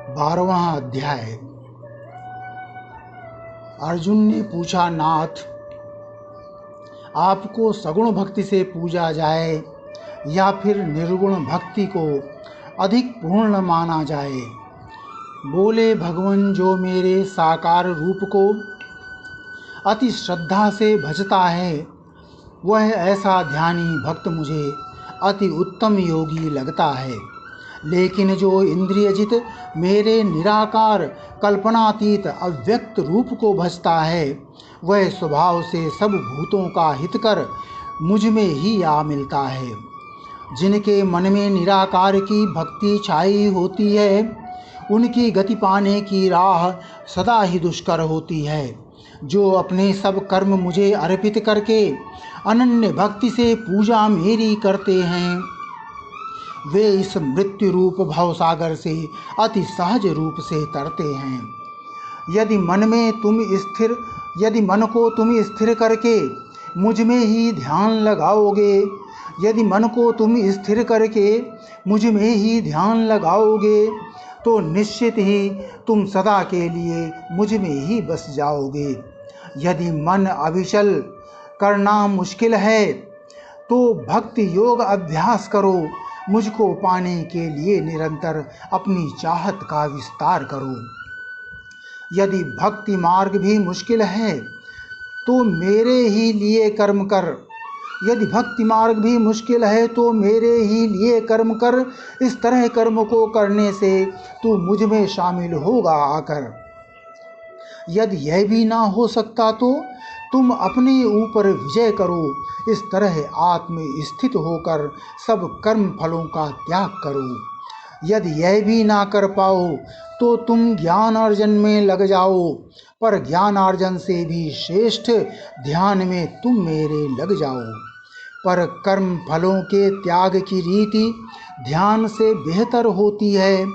12वां अध्याय। अर्जुन ने पूछा, नाथ, आपको सगुण भक्ति से पूजा जाए या फिर निर्गुण भक्ति को अधिक पूर्ण माना जाए? बोले, भगवान, जो मेरे साकार रूप को अति श्रद्धा से भजता है वह ऐसा ध्यानी भक्त मुझे अति उत्तम योगी लगता है। लेकिन जो इंद्रियजित मेरे निराकार कल्पनातीत अव्यक्त रूप को भजता है वह स्वभाव से सब भूतों का हितकर मुझ में ही आ मिलता है। जिनके मन में निराकार की भक्ति छाई होती है उनकी गति पाने की राह सदा ही दुष्कर होती है। जो अपने सब कर्म मुझे अर्पित करके अनन्य भक्ति से पूजा मेरी करते हैं वे इस मृत्यु रूप भवसागर से अति सहज रूप से तरते हैं। यदि मन को तुम स्थिर करके मुझ में ही ध्यान लगाओगे तो निश्चित ही तुम सदा के लिए मुझ में ही बस जाओगे। यदि मन अविचल करना मुश्किल है तो भक्ति योग अभ्यास करो। मुझको पाने के लिए निरंतर अपनी चाहत का विस्तार करो। यदि भक्ति मार्ग भी मुश्किल है तो मेरे ही लिए कर्म कर। इस तरह कर्म को करने से तू मुझ में शामिल होगा आकर। यदि यह भी ना हो सकता तो तुम अपने ऊपर विजय करो। इस तरह आत्म स्थित होकर सब कर्म फलों का त्याग करो। यदि यह भी ना कर पाओ तो तुम ज्ञान अर्जन में लग जाओ, पर ज्ञानार्जन से भी श्रेष्ठ ध्यान में तुम मेरे लग जाओ। पर कर्म फलों के त्याग की रीति ध्यान से बेहतर होती है,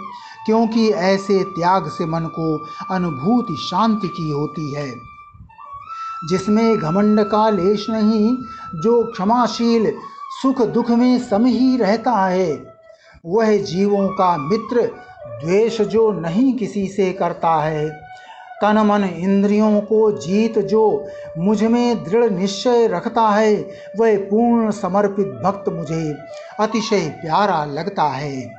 क्योंकि ऐसे त्याग से मन को अनुभूति शांति की होती है, जिसमें घमंड का लेश नहीं, जो क्षमाशील सुख दुख में सम ही रहता है। वह जीवों का मित्र, द्वेष जो नहीं किसी से करता है। तन मन इंद्रियों को जीत जो मुझ में दृढ़ निश्चय रखता है वह पूर्ण समर्पित भक्त मुझे अतिशय प्यारा लगता है।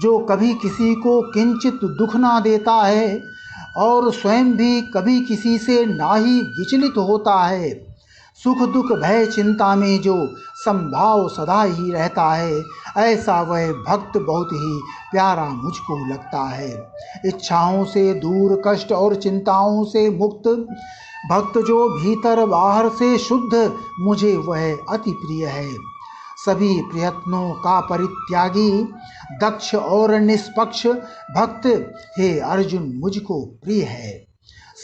जो कभी किसी को किंचित दुख ना देता है और स्वयं भी कभी किसी से ना ही विचलित होता है। सुख दुख भय चिंता में जो संभाव सदा ही रहता है, ऐसा वह भक्त बहुत ही प्यारा मुझको लगता है। इच्छाओं से दूर, कष्ट और चिंताओं से मुक्त भक्त जो भीतर बाहर से शुद्ध, मुझे वह अति प्रिय है। सभी प्रयत्नों का परित्यागी, दक्ष और निष्पक्ष भक्त हे अर्जुन मुझको प्रिय है।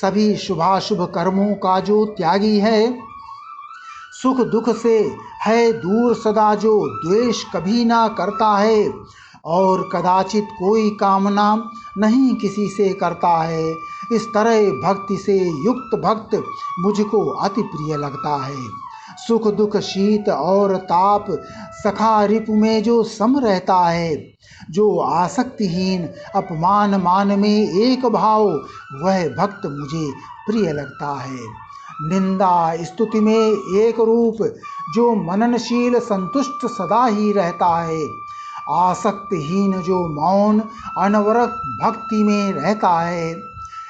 सभी शुभाशुभ कर्मों का जो त्यागी है, सुख दुख से है दूर सदा, जो द्वेष कभी ना करता है और कदाचित कोई कामना नहीं किसी से करता है, इस तरह भक्ति से युक्त भक्त मुझको अति प्रिय लगता है। सुख दुख शीत और ताप सखा रिपु में जो सम रहता है, जो आसक्तिहीन अपमान मान में एक भाव, वह भक्त मुझे प्रिय लगता है। निंदा स्तुति में एक रूप, जो मननशील संतुष्ट सदा ही रहता है। आसक्तिहीन जो मौन अनवरत भक्ति में रहता है,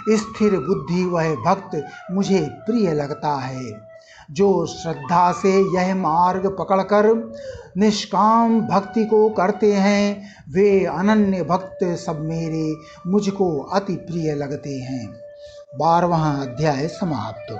स्थिर बुद्धि वह भक्त मुझे प्रिय लगता है। जो श्रद्धा से यह मार्ग पकड़कर निष्काम भक्ति को करते हैं वे अनन्य भक्त सब मेरे मुझको अति प्रिय लगते हैं। 12वां अध्याय समाप्त।